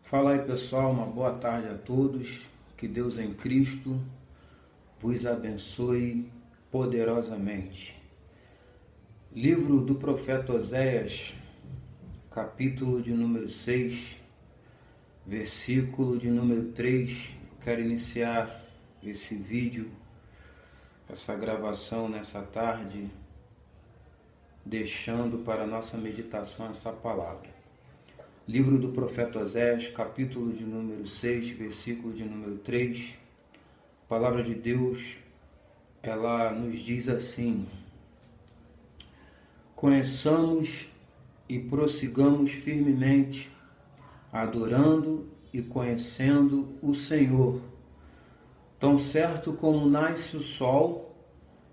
Fala aí, pessoal, uma boa tarde a todos. Que Deus em Cristo vos abençoe poderosamente. Livro do profeta Oséias, capítulo de número 6, versículo de número 3. Quero iniciar esse vídeo, essa gravação nessa tarde, deixando para a nossa meditação essa palavra. Livro do profeta Oséias, capítulo de número 6, versículo de número 3. A palavra de Deus, ela nos diz assim: conheçamos e prossigamos firmemente, adorando e conhecendo o Senhor. Tão certo como nasce o sol,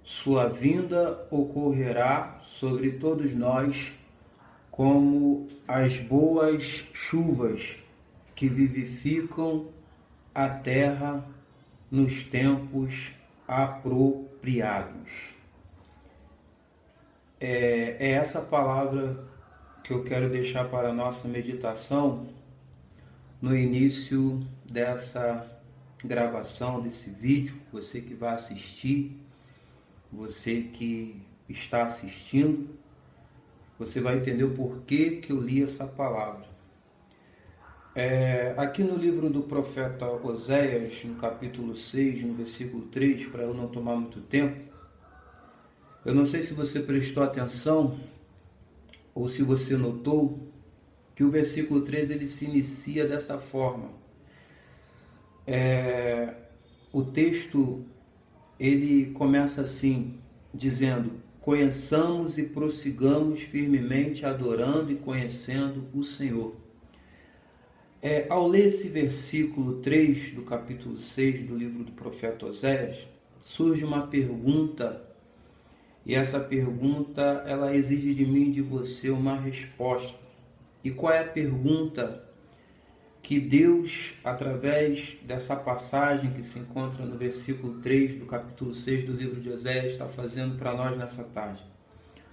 sua vinda ocorrerá sobre todos nós, como as boas chuvas que vivificam a terra nos tempos apropriados. É essa palavra que eu quero deixar para a nossa meditação no início dessa gravação, desse vídeo. Você que vai assistir, você que está assistindo, você vai entender o porquê que eu li essa palavra. Aqui no livro do profeta Oséias, no capítulo 6, no versículo 3, para eu não tomar muito tempo, eu não sei se você prestou atenção ou se você notou que o versículo 3 ele se inicia dessa forma. O texto ele começa assim, dizendo: conheçamos e prossigamos firmemente, adorando e conhecendo o Senhor. Ao ler esse versículo 3 do capítulo 6 do livro do profeta Oséias, surge uma pergunta, e essa pergunta ela exige de mim e de você uma resposta. E qual é a pergunta que Deus, através dessa passagem que se encontra no versículo 3 do capítulo 6 do livro de Oséias, está fazendo para nós nessa tarde?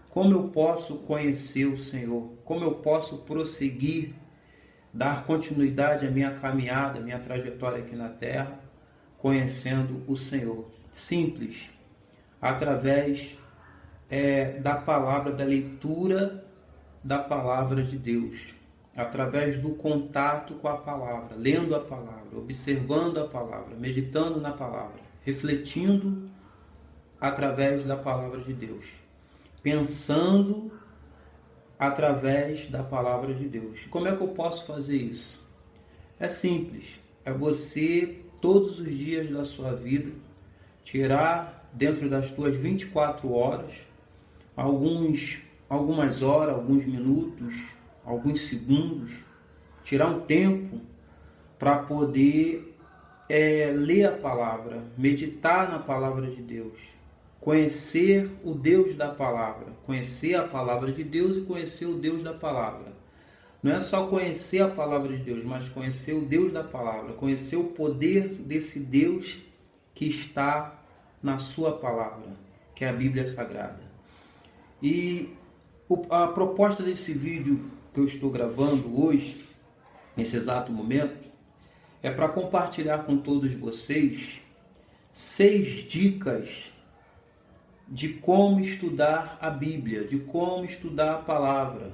Como eu posso conhecer o Senhor? Como eu posso prosseguir, dar continuidade à minha caminhada, à minha trajetória aqui na terra, conhecendo o Senhor? Simples, através da palavra, da leitura da palavra de Deus, através do contato com a palavra, lendo a palavra, observando a palavra, meditando na palavra, refletindo através da palavra de Deus, pensando através da palavra de Deus. Como é que eu posso fazer isso? É simples, é você todos os dias da sua vida tirar dentro das tuas 24 horas algumas horas, alguns minutos, alguns segundos, tirar um tempo para poder ler a palavra, meditar na palavra de Deus, conhecer o Deus da palavra, conhecer a palavra de Deus e conhecer o Deus da palavra. Não é só conhecer a palavra de Deus, mas conhecer o Deus da palavra, conhecer o poder desse Deus que está na sua palavra, que é a Bíblia Sagrada. E a proposta desse vídeo que eu estou gravando hoje, nesse exato momento, é para compartilhar com todos vocês 6 dicas de como estudar a Bíblia, de como estudar a palavra.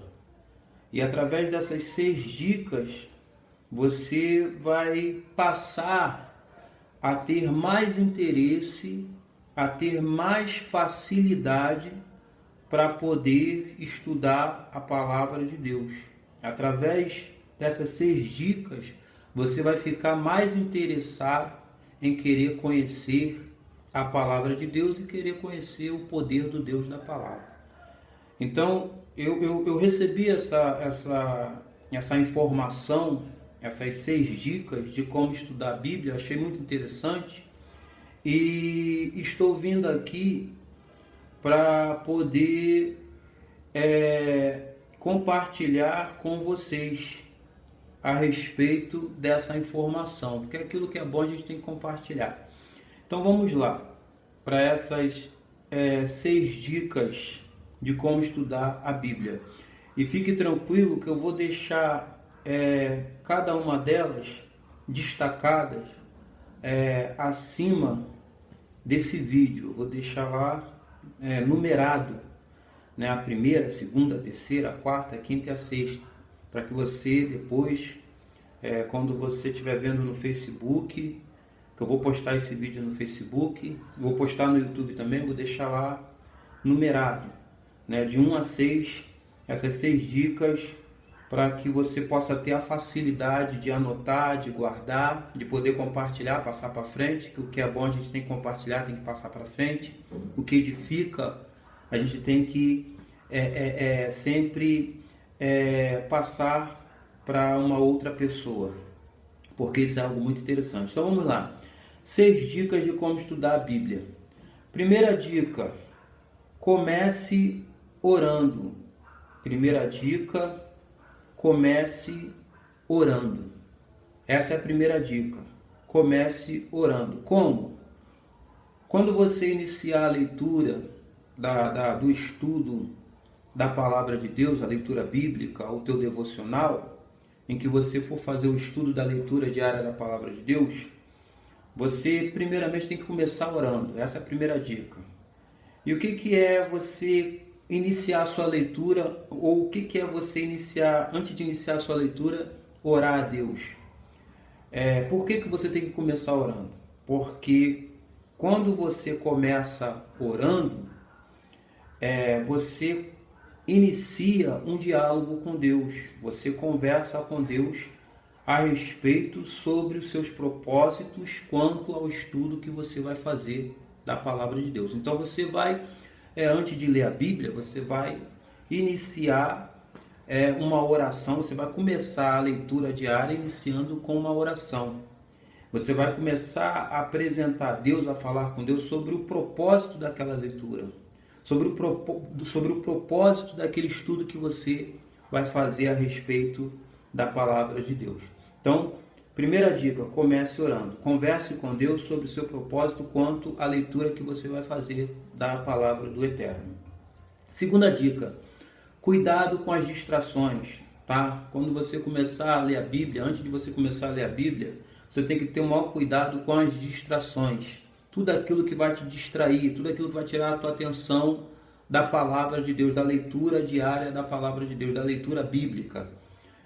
E através dessas 6 dicas, você vai passar a ter mais interesse, a ter mais facilidade para poder estudar a palavra de Deus. Através dessas 6 dicas, você vai ficar mais interessado em querer conhecer a palavra de Deus e querer conhecer o poder do Deus da palavra. Então, eu recebi essa informação, essas 6 dicas de como estudar a Bíblia, achei muito interessante e estou vindo aqui para poder compartilhar com vocês a respeito dessa informação, porque aquilo que é bom a gente tem que compartilhar. Então vamos lá, para essas 6 dicas de como estudar a Bíblia. E fique tranquilo que eu vou deixar cada uma delas destacadas acima desse vídeo. Eu vou deixar lá numerado, né? A primeira, a segunda, a terceira, a quarta, a quinta e a sexta, para que você depois, quando você estiver vendo no Facebook, que eu vou postar esse vídeo no Facebook, vou postar no YouTube também, vou deixar lá numerado, né? De 1 a 6, essas 6 dicas, para que você possa ter a facilidade de anotar, de guardar, de poder compartilhar, passar para frente, que o que é bom a gente tem que compartilhar, tem que passar para frente, o que edifica a gente tem que sempre passar para uma outra pessoa, porque isso é algo muito interessante. Então vamos lá, 6 dicas de como estudar a Bíblia. Primeira dica, comece orando. Primeira dica, comece orando. Essa é a primeira dica. Comece orando. Como? Quando você iniciar a leitura do estudo da palavra de Deus, a leitura bíblica, o teu devocional, em que você for fazer o estudo da leitura diária da palavra de Deus, você primeiramente tem que começar orando. Essa é a primeira dica. E o que é você iniciar a sua leitura, ou o que é você iniciar, antes de iniciar a sua leitura, orar a Deus? Por que você tem que começar orando? Porque quando você começa orando, você inicia um diálogo com Deus, você conversa com Deus a respeito sobre os seus propósitos quanto ao estudo que você vai fazer da palavra de Deus. Então você vai, antes de ler a Bíblia, você vai iniciar uma oração, você vai começar a leitura diária iniciando com uma oração. Você vai começar a apresentar a Deus, a falar com Deus sobre o propósito daquela leitura, sobre o propósito daquele estudo que você vai fazer a respeito da palavra de Deus. Então, primeira dica, comece orando. Converse com Deus sobre o seu propósito quanto à leitura que você vai fazer da palavra do Eterno. Segunda dica, cuidado com as distrações, tá? Quando você começar a ler a Bíblia, antes de você começar a ler a Bíblia, você tem que ter o maior cuidado com as distrações. Tudo aquilo que vai te distrair, tudo aquilo que vai tirar a tua atenção da palavra de Deus, da leitura diária da palavra de Deus, da leitura bíblica.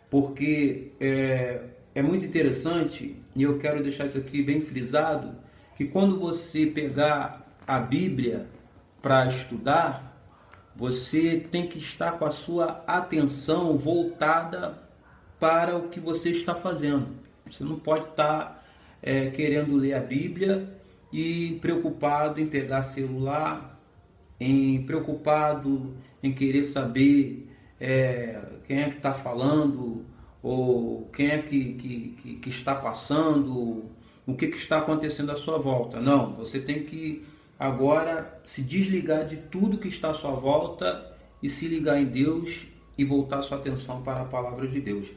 Porque é muito interessante, e eu quero deixar isso aqui bem frisado, que quando você pegar a Bíblia para estudar, você tem que estar com a sua atenção voltada para o que você está fazendo. Você não pode estar querendo ler a Bíblia e preocupado em pegar celular, preocupado em querer saber quem é que está falando, ou quem é que está passando, o que está acontecendo à sua volta. Não, você tem que agora se desligar de tudo que está à sua volta e se ligar em Deus e voltar sua atenção para a palavra de Deus.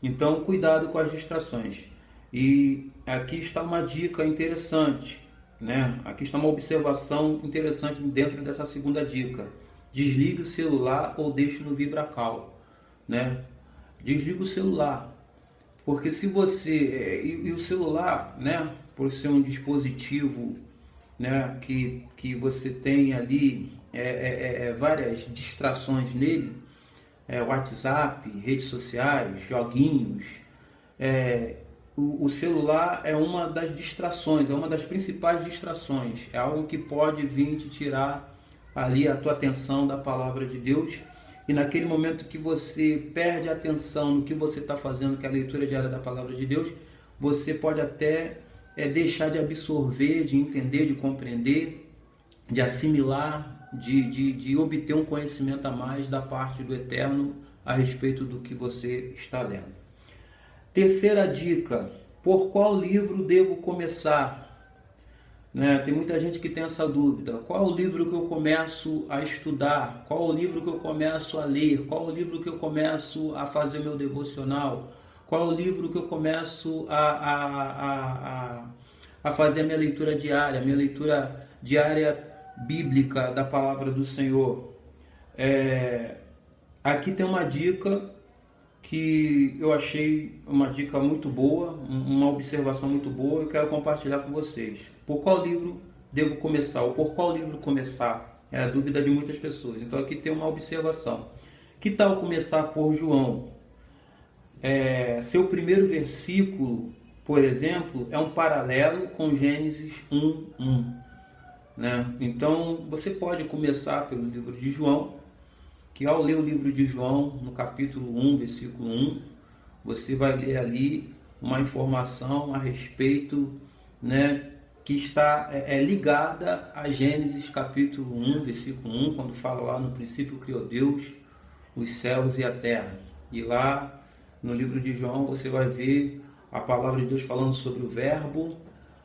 Então, cuidado com as distrações. E aqui está uma dica interessante, né? Aqui está uma observação interessante dentro dessa segunda dica. Desligue o celular ou deixe no vibracal, né? Desliga o celular, porque se você e o celular, né, por ser um dispositivo, né, que você tem ali várias distrações nele, WhatsApp, redes sociais, joguinhos, o celular é uma das distrações, é uma das principais distrações, é algo que pode vir te tirar ali a tua atenção da palavra de Deus. E naquele momento que você perde a atenção no que você está fazendo, que é a leitura diária da palavra de Deus, você pode até deixar de absorver, de entender, de compreender, de assimilar, de obter um conhecimento a mais da parte do Eterno a respeito do que você está lendo. Terceira dica, por qual livro devo começar? Né? Tem muita gente que tem essa dúvida. Qual é o livro que eu começo a estudar? Qual é o livro que eu começo a ler? Qual é o livro que eu começo a fazer meu devocional? Qual é o livro que eu começo a fazer a minha leitura diária bíblica da palavra do Senhor? Aqui tem uma dica que eu achei uma dica muito boa, uma observação muito boa, eu quero compartilhar com vocês. Por qual livro devo começar? Ou por qual livro começar? É a dúvida de muitas pessoas. Então aqui tem uma observação. Que tal começar por João? Seu primeiro versículo, por exemplo, é um paralelo com Gênesis 1:1, né? Então você pode começar pelo livro de João, que ao ler o livro de João, no capítulo 1, versículo 1, você vai ler ali uma informação a respeito, né, que está ligada a Gênesis capítulo 1, versículo 1, quando fala lá: no princípio criou Deus os céus e a terra. E lá no livro de João você vai ver a palavra de Deus falando sobre o verbo,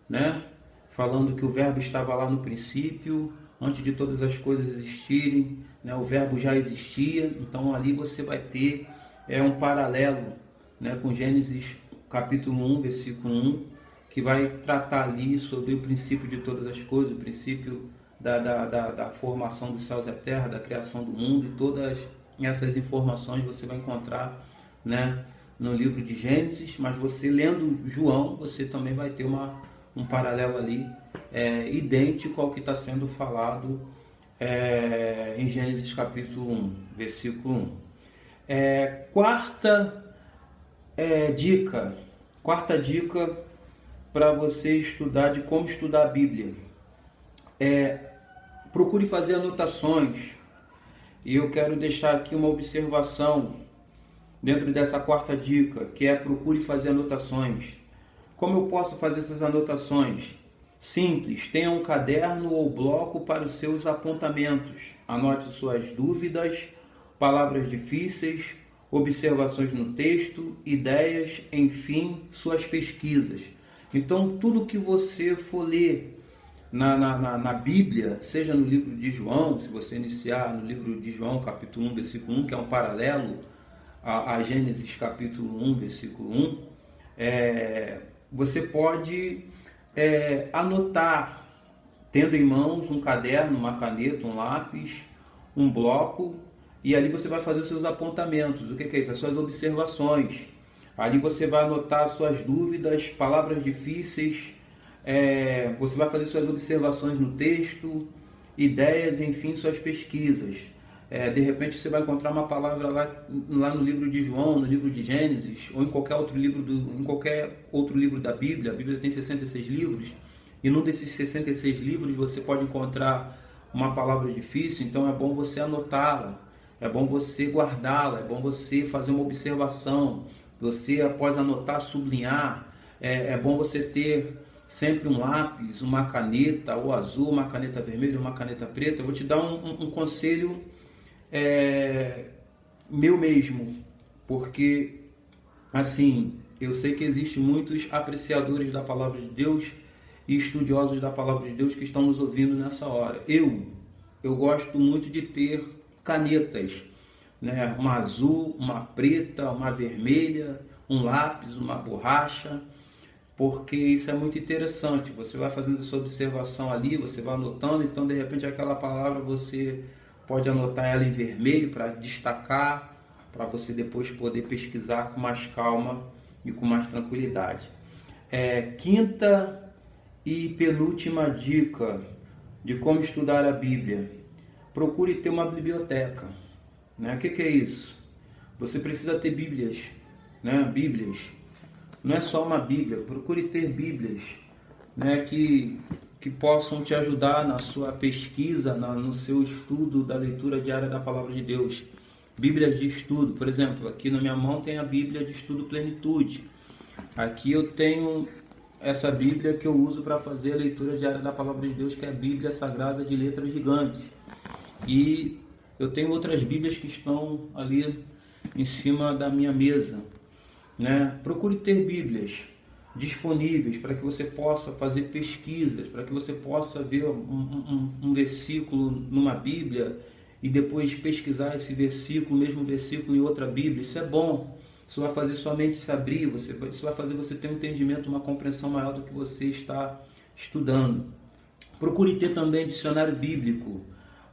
né? Falando que o verbo estava lá no princípio, antes de todas as coisas existirem, né? O verbo já existia. Então ali você vai ter um paralelo, né, com Gênesis capítulo 1, versículo 1, que vai tratar ali sobre o princípio de todas as coisas, o princípio da formação dos céus e da terra, da criação do mundo, e todas essas informações você vai encontrar, né, no livro de Gênesis. Mas você lendo João, você também vai ter um paralelo ali idêntico ao que está sendo falado em Gênesis capítulo 1, versículo 1. Quarta dica para você estudar, de como estudar a Bíblia. Procure fazer anotações. E eu quero deixar aqui uma observação dentro dessa quarta dica, que procure fazer anotações. Como eu posso fazer essas anotações? Simples, tenha um caderno ou bloco para os seus apontamentos. Anote suas dúvidas, palavras difíceis, observações no texto, ideias, enfim, suas pesquisas. Então, tudo que você for ler na Bíblia, seja no livro de João, se você iniciar no livro de João, capítulo 1, versículo 1, que é um paralelo a Gênesis capítulo 1, versículo 1, você pode anotar, tendo em mãos um caderno, uma caneta, um lápis, um bloco, e ali você vai fazer os seus apontamentos. O que é isso? As suas observações. Ali você vai anotar suas dúvidas, palavras difíceis, você vai fazer suas observações no texto, ideias, enfim, suas pesquisas. De repente você vai encontrar uma palavra lá no livro de João, no livro de Gênesis, ou em qualquer outro livro da Bíblia. A Bíblia tem 66 livros, e num desses 66 livros você pode encontrar uma palavra difícil. Então é bom você anotá-la, é bom você guardá-la, é bom você fazer uma observação, você, após anotar, sublinhar. É bom você ter sempre um lápis, uma caneta, ou azul, uma caneta vermelha, uma caneta preta. Eu vou te dar um conselho meu mesmo, porque assim, eu sei que existem muitos apreciadores da palavra de Deus e estudiosos da palavra de Deus que estão nos ouvindo nessa hora. Eu gosto muito de ter canetas, né? Uma azul, uma preta, uma vermelha, um lápis, uma borracha, porque isso é muito interessante. Você vai fazendo essa observação ali, você vai anotando, então de repente aquela palavra você pode anotar ela em vermelho para destacar, para você depois poder pesquisar com mais calma e com mais tranquilidade. Quinta e penúltima dica de como estudar a Bíblia: procure ter uma biblioteca, né? O que é isso? Você precisa ter Bíblias, né? Bíblias. Não é só uma Bíblia, procure ter Bíblias, né? Que possam te ajudar na sua pesquisa, no seu estudo da leitura diária da Palavra de Deus. Bíblias de estudo, por exemplo, aqui na minha mão tem a Bíblia de Estudo Plenitude. Aqui eu tenho essa Bíblia que eu uso para fazer a leitura diária da Palavra de Deus, que é a Bíblia Sagrada de Letras Gigantes. E eu tenho outras Bíblias que estão ali em cima da minha mesa, né? Procure ter Bíblias disponíveis para que você possa fazer pesquisas, para que você possa ver um versículo numa Bíblia e depois pesquisar esse versículo, o mesmo versículo em outra Bíblia. Isso é bom. Isso vai fazer sua mente se abrir, isso vai fazer você ter um entendimento, uma compreensão maior do que você está estudando. Procure ter também dicionário bíblico,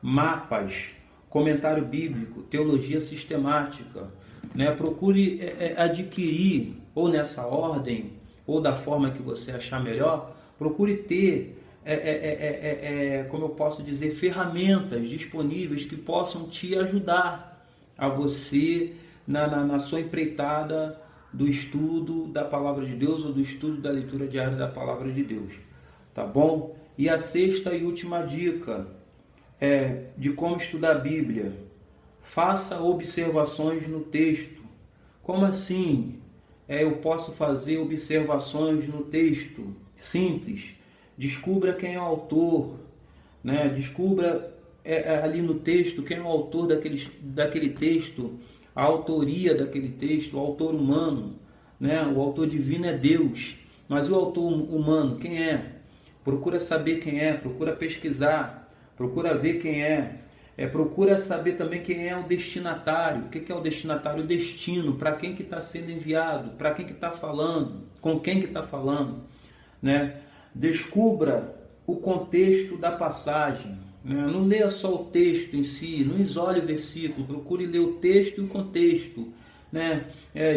mapas, comentário bíblico, teologia sistemática. né? Procure adquirir, ou nessa ordem, ou da forma que você achar melhor, procure ter, como eu posso dizer, ferramentas disponíveis que possam te ajudar a você na sua empreitada do estudo da Palavra de Deus ou do estudo da leitura diária da Palavra de Deus, tá bom? E a sexta e última dica é de como estudar a Bíblia. Faça observações no texto. Como assim? Eu posso fazer observações no texto? Simples. Descubra quem é o autor, né? Descubra ali no texto quem é o autor daquele texto, a autoria daquele texto, o autor humano, né? O autor divino é Deus, mas o autor humano, quem é? Procura saber quem é, procura pesquisar, procura ver quem é. Procura saber também quem é o destinatário. O que é o destinatário? O destino, para quem que está sendo enviado, para quem que está falando, com quem que está falando, né? Descubra o contexto da passagem, né? Não leia só o texto em si, não isole o versículo, procure ler o texto e o contexto, né?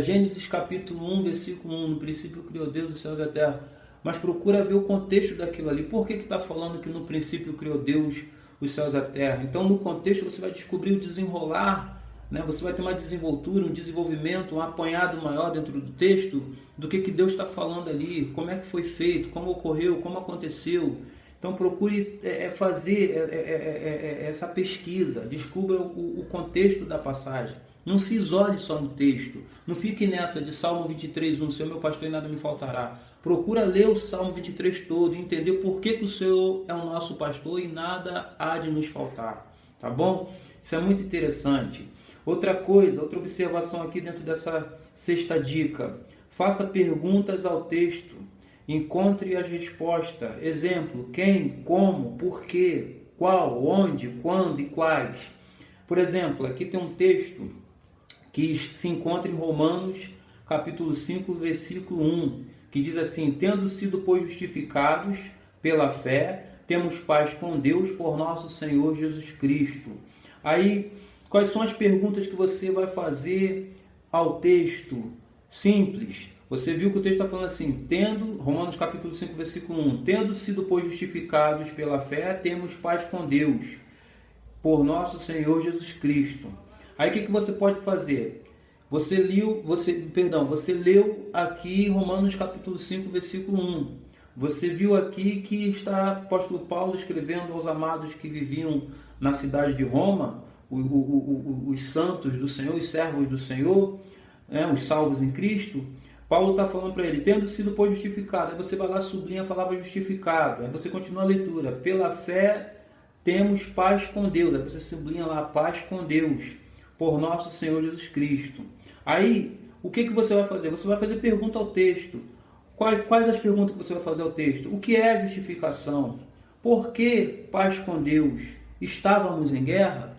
Gênesis capítulo 1, versículo 1, no princípio criou Deus os céus e a terra, mas procura ver o contexto daquilo ali. Por que está falando que no princípio criou Deus os céus e a terra? Então, no contexto, você vai descobrir o desenrolar, né? Você vai ter uma desenvoltura, um desenvolvimento, um apanhado maior dentro do texto do que Deus está falando ali, como é que foi feito, como ocorreu, como aconteceu. Então, procure fazer essa pesquisa, descubra o contexto da passagem. Não se isole só no texto. Não fique nessa de Salmo 23, 1, Senhor meu pastor e nada me faltará. Procura ler o Salmo 23 todo e entender por que o Senhor é o nosso pastor e nada há de nos faltar. Tá bom? Isso é muito interessante. Outra coisa, outra observação aqui dentro dessa sexta dica. Faça perguntas ao texto. Encontre as respostas. Exemplo, quem, como, por quê, qual, onde, quando e quais. Por exemplo, aqui tem um texto que se encontra em Romanos, capítulo 5, versículo 1, que diz assim: tendo sido, pois, justificados pela fé, temos paz com Deus por nosso Senhor Jesus Cristo. Aí, quais são as perguntas que você vai fazer ao texto? Simples. Você viu que o texto está falando assim, Romanos capítulo 5, versículo 1, tendo sido, pois, justificados pela fé, temos paz com Deus por nosso Senhor Jesus Cristo. Aí o que você pode fazer? Você leu aqui Romanos capítulo 5, versículo 1. Você viu aqui que está o apóstolo Paulo escrevendo aos amados que viviam na cidade de Roma, os santos do Senhor, os servos do Senhor, os salvos em Cristo. Paulo está falando para ele, tendo sido, pois, justificado. Aí você vai lá, sublinha a palavra justificado. Aí você continua a leitura. Pela fé temos paz com Deus. Aí você sublinha lá, paz com Deus, por nosso Senhor Jesus Cristo. Aí, o que você vai fazer? Você vai fazer pergunta ao texto. Quais as perguntas que você vai fazer ao texto? O que é justificação? Por que paz com Deus? Estávamos em guerra?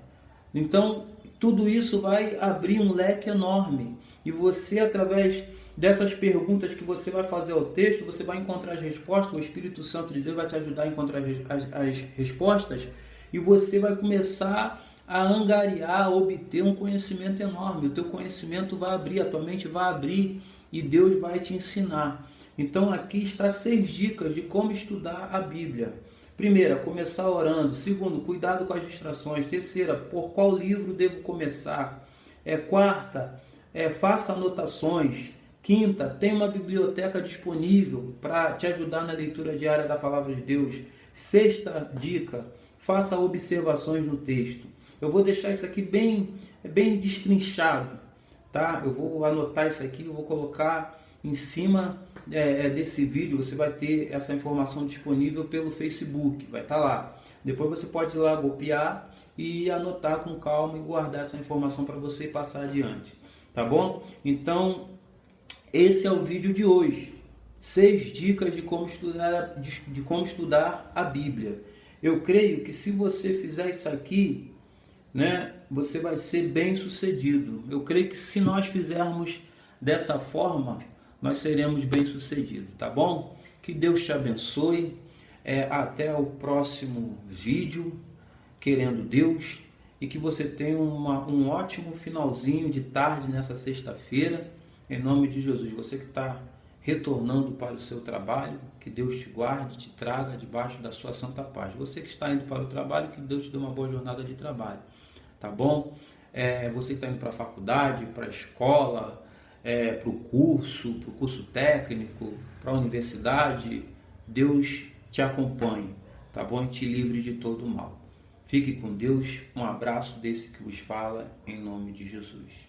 Então, tudo isso vai abrir um leque enorme. E você, através dessas perguntas que você vai fazer ao texto, você vai encontrar as respostas. O Espírito Santo de Deus vai te ajudar a encontrar as respostas. E você vai começar a angariar, a obter um conhecimento enorme. O teu conhecimento vai abrir, a tua mente vai abrir e Deus vai te ensinar. Então aqui está 6 dicas de como estudar a Bíblia. Primeira, começar orando. Segundo, cuidado com as distrações. Terceira, por qual livro devo começar? Quarta, faça anotações. Quinta, tem uma biblioteca disponível para te ajudar na leitura diária da Palavra de Deus. Sexta dica, faça observações no texto. Eu vou deixar isso aqui bem destrinchado, tá? Eu vou anotar isso aqui, eu vou colocar em cima desse vídeo. Você vai ter essa informação disponível pelo Facebook, vai estar lá. Depois você pode ir lá copiar e anotar com calma e guardar essa informação para você e passar adiante, tá bom? Então, esse é o vídeo de hoje. 6 dicas de como estudar a Bíblia. Eu creio que se você fizer isso aqui, você vai ser bem sucedido. Eu creio que se nós fizermos dessa forma, nós seremos bem sucedidos, tá bom? Que Deus te abençoe. Até o próximo vídeo, querendo Deus. e que você tenha um ótimo finalzinho de tarde nessa sexta-feira, em nome de Jesus. Você que está retornando para o seu trabalho, que Deus te guarde, te traga debaixo da sua santa paz. Você que está indo para o trabalho, que Deus te dê uma boa jornada de trabalho, tá bom? Você que está indo para a faculdade, para a escola, para o curso técnico, para a universidade, Deus te acompanhe, tá bom? E te livre de todo o mal. Fique com Deus, um abraço desse que vos fala, em nome de Jesus.